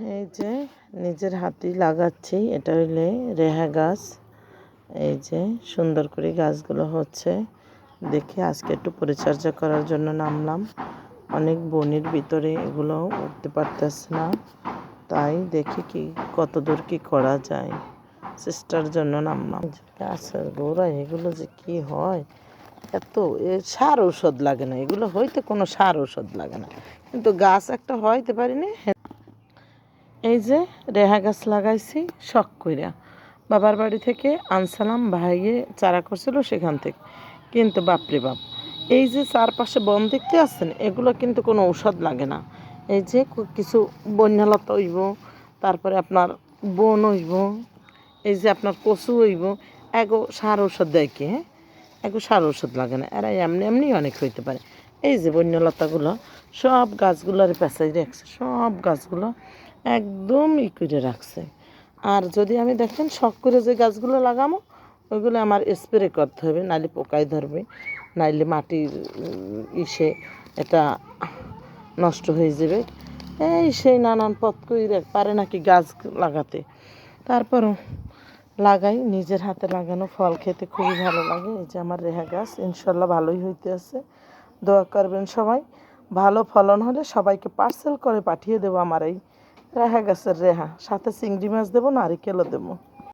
এই যে নিজের হাতেই লাগাচ্ছি, এটা হইলে রেহা গাছ। এই যে সুন্দর করে গাছগুলো হচ্ছে দেখে আজকে একটু পরিচর্যা করার জন্য নামলাম। অনেক বনের ভিতরে এগুলো উঠতে পারতেছে না, তাই দেখি কি কত দূর কি করা যায়, চেষ্টার জন্য নামলাম। গাছের গোড়া এগুলো যে কি হয়, এত সার ঔষধ লাগে না, এগুলো হইতে কোনো সার ঔষধ লাগে না, কিন্তু গাছ একটা হইতে পারিনি। এই যে রেহা গাছ লাগাইছি শখ কইরা, বাবার বাড়ি থেকে আনসালাম, ভাইয়ে চারা করছিল সেখান থেকে। কিন্তু বাপরে বাপ, এই যে চারপাশে বন দেখতে আসছেন, এগুলো কিন্তু কোনো ঔষধ লাগে না। এই যে কিছু বন্যলতা হইব, তারপরে আপনার বন হইব, এই যে আপনার কচু হইব, এগো সার ঔষধ দেয় কি? হ্যাঁ, এগো সার ঔষধ লাগে না, এরা এমনি এমনি অনেক হইতে পারে। এই যে বন্যলতাগুলো সব গাছগুলোর পেঁচাই রাখছে, সব গাছগুলো একদম করে রাখছে। আর যদি আমি দেখেন শখ করে যে গাছগুলো লাগামো, ওইগুলো আমার স্প্রে করতে হবে, নাইলে পোকায় ধরবে, নাইলে মাটির ইসে এটা নষ্ট হয়ে যাবে। এই সেই নানান পথ করে পারে নাকি গাছ লাগাতে। তারপরও লাগাই, নিজের হাতে লাগানো ফল খেতে খুবই ভালো লাগে। এই যে আমার রেহা গাছ ইনশাল্লাহ ভালোই হইতে আছে, দোয়া করবেন সবাই। ভালো ফলন হলে সবাইকে পার্সেল করে পাঠিয়ে দেবো আমার এই রেহা গাছের রেহা, সাথে চিংড়ি মাছ দেবো, নারিকেলও দেবো।